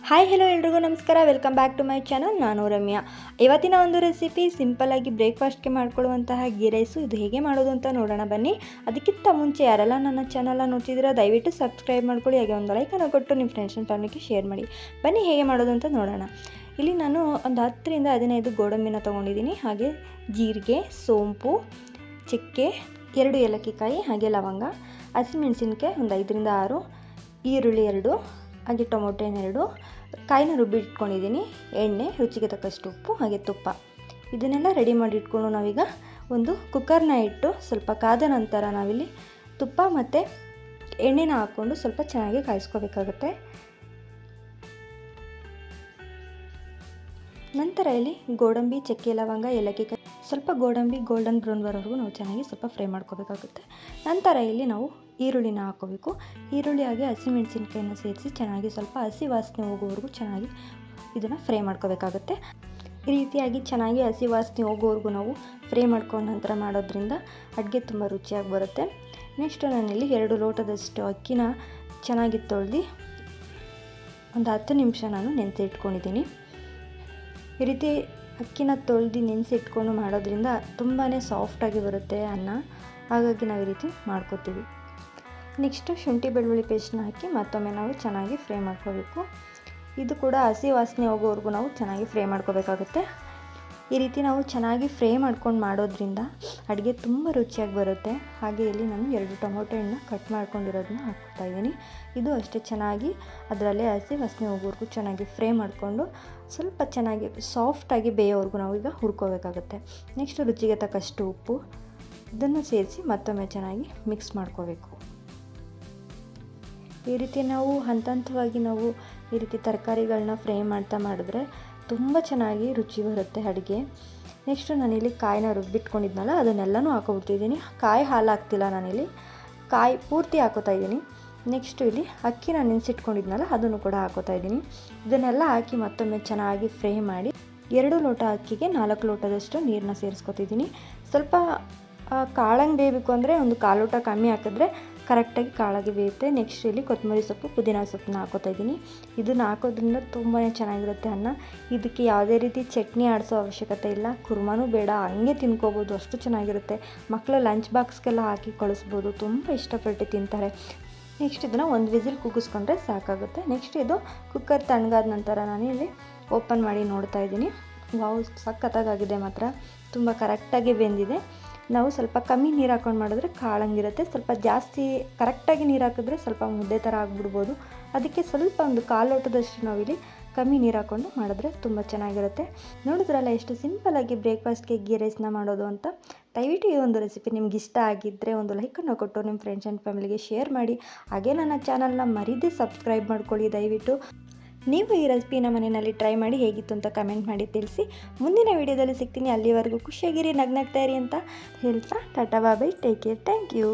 Hi hello ಎಲ್ರಿಗೂ ನಮಸ್ಕಾರ. Welcome back to my channel. ನಾನು ರಮ್ಯಾ. ಇವತ್ತಿನ ಒಂದು ರೆಸಿಪಿ ಸಿಂಪಲ್ಲಾಗಿ ಬ್ರೇಕ್ಫಾಸ್ಟ್ಗೆ ಮಾಡ್ಕೊಳ್ಳುವಂತಹ ಗೀ ರೈಸು. ಇದು ಹೇಗೆ ಮಾಡೋದು ಅಂತ ನೋಡೋಣ ಬನ್ನಿ. ಅದಕ್ಕಿಂತ ಮುಂಚೆ ಯಾರೆಲ್ಲ ನನ್ನ ಚಾನಲ್ನ ನೋಡ್ತಿದ್ದೀರಾ ದಯವಿಟ್ಟು ಸಬ್ಸ್ಕ್ರೈಬ್ ಮಾಡ್ಕೊಳ್ಳಿ, ಹಾಗೆ ಒಂದು ಲೈಕನ್ನು ಕೊಟ್ಟು ನಿಮ್ಮ ಫ್ರೆಂಡ್ಸ್ ಆ್ಯಂಡ್ ಫ್ಯಾಮಿಲಿಗೆ ಶೇರ್ ಮಾಡಿ. ಬನ್ನಿ ಹೇಗೆ ಮಾಡೋದು ಅಂತ ನೋಡೋಣ. ಇಲ್ಲಿ ನಾನು ಒಂದು 10ರಿಂದ 15 ಗೋಡಂಬಿನ ತೊಗೊಂಡಿದ್ದೀನಿ. ಹಾಗೆ ಜೀರಿಗೆ, ಸೋಂಪು, ಚಕ್ಕೆ, 2 ಏಲಕ್ಕಿಕಾಯಿ, ಹಾಗೆ ಲವಂಗ, ಹಸಿಮೆಣಸಿನ್ಕಾಯಿ ಒಂದು 5ರಿಂದ 6, ಈರುಳ್ಳಿ 2, ಹಾಗೆ ಟೊಮೊಟೊ 2, ಕಾಯಿನ ರುಬ್ಬಿಟ್ಕೊಂಡಿದ್ದೀನಿ, ಎಣ್ಣೆ, ರುಚಿಗೆ ತಕ್ಕಷ್ಟು ಉಪ್ಪು, ಹಾಗೆ ತುಪ್ಪ. ಇದನ್ನೆಲ್ಲ ರೆಡಿ ಮಾಡಿ ಇಟ್ಕೊಂಡು ನಾವೀಗ ಒಂದು ಕುಕ್ಕರ್ನ ಇಟ್ಟು ಸ್ವಲ್ಪ ಕಾದ ನಂತರ ನಾವಿಲ್ಲಿ ತುಪ್ಪ ಮತ್ತು ಎಣ್ಣೆನ ಹಾಕ್ಕೊಂಡು ಸ್ವಲ್ಪ ಚೆನ್ನಾಗಿ ಕಾಯಿಸ್ಕೋಬೇಕಾಗುತ್ತೆ. ನಂತರ ಇಲ್ಲಿ ಗೋಡಂಬಿ, ಚಕ್ಕೆ, ಲವಂಗ, ಏಲಕ್ಕಿಕಾಯಿ, ಸ್ವಲ್ಪ ಗೋಡಂಬಿ ಗೋಲ್ಡನ್ ಬ್ರೌನ್ ಬರೋವರೆಗೂ ನಾವು ಚೆನ್ನಾಗಿ ಸ್ವಲ್ಪ ಫ್ರೈ ಮಾಡ್ಕೋಬೇಕಾಗುತ್ತೆ. ನಂತರ ಇಲ್ಲಿ ನಾವು ಈರುಳ್ಳಿನ ಹಾಕ್ಕೋಬೇಕು. ಈರುಳ್ಳಿ ಹಾಗೆ ಹಸಿಮೆಣಸಿನ್ಕಾಯಿನ ಸೇರಿಸಿ ಚೆನ್ನಾಗಿ ಸ್ವಲ್ಪ ಹಸಿ ವಾಸನೆ ಹೋಗೋವರೆಗೂ ಚೆನ್ನಾಗಿ ಇದನ್ನು ಫ್ರೈ ಮಾಡ್ಕೋಬೇಕಾಗುತ್ತೆ. ಈ ರೀತಿಯಾಗಿ ಚೆನ್ನಾಗಿ ಹಸಿ ವಾಸನೆ ಹೋಗೋವರೆಗೂ ನಾವು ಫ್ರೈ ಮಾಡ್ಕೊಂಡ ನಂತರ ಮಾಡೋದ್ರಿಂದ ಅಡುಗೆ ತುಂಬ ರುಚಿಯಾಗಿ ಬರುತ್ತೆ. ನೆಕ್ಸ್ಟು ನಾನಿಲ್ಲಿ 2 ಲೋಟದಷ್ಟು ಅಕ್ಕಿನ ಚೆನ್ನಾಗಿ ತೊಳೆದು ಒಂದು 10 ನಿಮಿಷ ನಾನು ನೆನೆಸಿ ಇಟ್ಕೊಂಡಿದ್ದೀನಿ. ಈ ರೀತಿ ಅಕ್ಕಿನ ತೊಳೆದು ನೆನೆಸಿಟ್ಕೊಂಡು ಮಾಡೋದ್ರಿಂದ ತುಂಬಾ ಸಾಫ್ಟಾಗಿ ಬರುತ್ತೆ ಅನ್ನ, ಹಾಗಾಗಿ ನಾವು ಈ ರೀತಿ ಮಾಡ್ಕೋತೀವಿ. ನೆಕ್ಸ್ಟು ಶುಂಠಿ ಬೆಳ್ಳುಳ್ಳಿ ಪೇಸ್ಟ್ನ ಹಾಕಿ ಮತ್ತೊಮ್ಮೆ ನಾವು ಚೆನ್ನಾಗಿ ಫ್ರೈ ಮಾಡ್ಕೋಬೇಕು. ಇದು ಕೂಡ ಹಸಿ ವಾಸನೆ ಹೋಗೋವರೆಗೂ ನಾವು ಚೆನ್ನಾಗಿ ಫ್ರೈ ಮಾಡ್ಕೋಬೇಕಾಗುತ್ತೆ. ಈ ರೀತಿ ನಾವು ಚೆನ್ನಾಗಿ ಫ್ರೈ ಮಾಡ್ಕೊಂಡು ಮಾಡೋದ್ರಿಂದ ಅಡುಗೆ ತುಂಬ ರುಚಿಯಾಗಿ ಬರುತ್ತೆ. ಹಾಗೆ ಇಲ್ಲಿ ನಾನು 2 ಟೊಮೊಟೊ ಹಣ್ಣನ್ನ ಕಟ್ ಮಾಡ್ಕೊಂಡಿರೋದನ್ನ ಹಾಕ್ತಾಯಿದ್ದೀನಿ. ಇದು ಅಷ್ಟೇ ಚೆನ್ನಾಗಿ ಅದರಲ್ಲೇ ಹಸಿ ವಾಸನೆ ಹೋಗೋವರೆಗೂ ಚೆನ್ನಾಗಿ ಫ್ರೈ ಮಾಡಿಕೊಂಡು ಸ್ವಲ್ಪ ಚೆನ್ನಾಗಿ ಸಾಫ್ಟಾಗಿ ಬೇಯೋವರೆಗೂ ನಾವು ಈಗ ಹುರ್ಕೋಬೇಕಾಗುತ್ತೆ. ನೆಕ್ಸ್ಟು ರುಚಿಗೆ ತಕ್ಕಷ್ಟು ಉಪ್ಪು, ಇದನ್ನು ಸೇರಿಸಿ ಮತ್ತೊಮ್ಮೆ ಚೆನ್ನಾಗಿ ಮಿಕ್ಸ್ ಮಾಡ್ಕೋಬೇಕು. ಈ ರೀತಿ ನಾವು ಹಂತವಾಗಿ ನಾವು ಈ ರೀತಿ ತರಕಾರಿಗಳನ್ನ ಫ್ರೈ ಮಾಡಿದ್ರೆ ತುಂಬ ಚೆನ್ನಾಗಿ ರುಚಿ ಬರುತ್ತೆ ಅಡುಗೆ. ನೆಕ್ಸ್ಟು ನಾನಿಲ್ಲಿ ಕಾಯಿನ ರುಬ್ಬಿಟ್ಕೊಂಡಿದ್ನಲ್ಲ ಅದನ್ನೆಲ್ಲನೂ ಹಾಕೊಬಿಡ್ತಿದ್ದೀನಿ. ಕಾಯಿ ಹಾಲು ಹಾಕ್ತಿಲ್ಲ ನಾನಿಲ್ಲಿ, ಕಾಯಿ ಪೂರ್ತಿ ಹಾಕೋತಾ ಇದ್ದೀನಿ. ನೆಕ್ಸ್ಟು ಇಲ್ಲಿ ಅಕ್ಕಿನ ನೆನೆಸಿಟ್ಕೊಂಡಿದ್ನಲ್ಲ ಅದನ್ನು ಕೂಡ ಹಾಕೋತಾ ಇದ್ದೀನಿ. ಇದನ್ನೆಲ್ಲ ಹಾಕಿ ಮತ್ತೊಮ್ಮೆ ಚೆನ್ನಾಗಿ ಫ್ರೈ ಮಾಡಿ 2 ಲೋಟ ಅಕ್ಕಿಗೆ 4 ಲೋಟದಷ್ಟು ನೀರನ್ನ ಸೇರಿಸ್ಕೊತಿದ್ದೀನಿ. ಸ್ವಲ್ಪ ಕಾಳಂಗೆ ಬೇಯಬೇಕು ಅಂದರೆ ಒಂದು 1/4 ಲೋಟ ಕಮ್ಮಿ ಹಾಕಿದ್ರೆ ಕರೆಕ್ಟಾಗಿ ಕಾಳಾಗಿ ಬೇಯುತ್ತೆ. ನೆಕ್ಸ್ಟ್ ಇಲ್ಲಿ ಕೊತ್ತಂಬರಿ ಸೊಪ್ಪು, ಪುದೀನ ಸೊಪ್ಪನ್ನ ಹಾಕೋತಾ ಇದ್ದೀನಿ. ಇದನ್ನು ಹಾಕೋದ್ರಿಂದ ತುಂಬಾ ಚೆನ್ನಾಗಿರುತ್ತೆ ಅನ್ನ. ಇದಕ್ಕೆ ಯಾವುದೇ ರೀತಿ ಚಟ್ನಿ ಆಡಿಸೋ ಅವಶ್ಯಕತೆ ಇಲ್ಲ, ಕುರ್ಮಾನೂ ಬೇಡ, ಹಂಗೆ ತಿನ್ಕೋಬೋದು, ಅಷ್ಟು ಚೆನ್ನಾಗಿರುತ್ತೆ. ಮಕ್ಕಳು ಲಂಚ್ ಬಾಕ್ಸ್ಗೆಲ್ಲ ಹಾಕಿ ಕಳಿಸ್ಬೋದು, ತುಂಬ ಇಷ್ಟಪಟ್ಟು ತಿಂತಾರೆ. ನೆಕ್ಸ್ಟ್ ಇದನ್ನು 1 ವಿಸಿಲ್ ಕೂಗಿಸ್ಕೊಂಡ್ರೆ ಸಾಕಾಗುತ್ತೆ. ನೆಕ್ಸ್ಟ್ ಇದು ಕುಕ್ಕರ್ ತಣ್ಣಗಾದ ನಂತರ ನಾನು ಇಲ್ಲಿ ಓಪನ್ ಮಾಡಿ ನೋಡ್ತಾ ಇದ್ದೀನಿ. ವಾವ್, ಸಖತ್ತಾಗಿದೆ ಮಾತ್ರ, ತುಂಬ ಕರೆಕ್ಟಾಗಿ ಬೆಂದಿದೆ. ನಾವು ಸ್ವಲ್ಪ ಕಮ್ಮಿ ನೀರು ಹಾಕ್ಕೊಂಡು ಮಾಡಿದ್ರೆ ಕಾಳಂಗಿರುತ್ತೆ, ಸ್ವಲ್ಪ ಜಾಸ್ತಿ ಕರೆಕ್ಟಾಗಿ ನೀರು ಹಾಕಿದ್ರೆ ಸ್ವಲ್ಪ ಮುದ್ದೆ ಥರ ಆಗಿಬಿಡ್ಬೋದು. ಅದಕ್ಕೆ ಸ್ವಲ್ಪ ಒಂದು 1/4 ಲೋಟದಷ್ಟು ನಾವಿಲ್ಲಿ ಕಮ್ಮಿ ನೀರು ಹಾಕ್ಕೊಂಡು ಮಾಡಿದ್ರೆ ತುಂಬ ಚೆನ್ನಾಗಿರುತ್ತೆ. ನೋಡಿದ್ರಲ್ಲ ಎಷ್ಟು ಸಿಂಪಲ್ಲಾಗಿ ಬ್ರೇಕ್ಫಾಸ್ಟ್ಗೆ ಗೀ ರೈಸ್ನ ಮಾಡೋದು ಅಂತ. ದಯವಿಟ್ಟು ಈ ಒಂದು ರೆಸಿಪಿ ನಿಮ್ಗೆ ಇಷ್ಟ ಆಗಿದ್ದರೆ ಒಂದು ಲೈಕನ್ನು ಕೊಟ್ಟು ನಿಮ್ಮ ಫ್ರೆಂಡ್ಸ್ ಆ್ಯಂಡ್ ಫ್ಯಾಮಿಲಿಗೆ ಶೇರ್ ಮಾಡಿ. ಹಾಗೆ ನನ್ನ ಚಾನಲ್ನ ಮರೀದೇ ಸಬ್ಸ್ಕ್ರೈಬ್ ಮಾಡ್ಕೊಳ್ಳಿ ದಯವಿಟ್ಟು. ನೀವು ಈ ರೆಸಿಪಿನ ಮನೆಯಲ್ಲಿ ಟ್ರೈ ಮಾಡಿ ಹೇಗಿತ್ತು ಅಂತ ಕಮೆಂಟ್ ಮಾಡಿ ತಿಳಿಸಿ. ಮುಂದಿನ ವೀಡಿಯೋದಲ್ಲಿ ಸಿಗ್ತೀನಿ. ಅಲ್ಲಿವರೆಗೂ ಖುಷಿಯಾಗಿರಿ, ನಗ್ನಗ್ತಾ ಇರಿ ಅಂತ ಹೇಳ್ತಾ ಟಾಟಾ ಬಾಯ್, ಟೇಕ್ ಕೇರ್, ಥ್ಯಾಂಕ್ ಯು.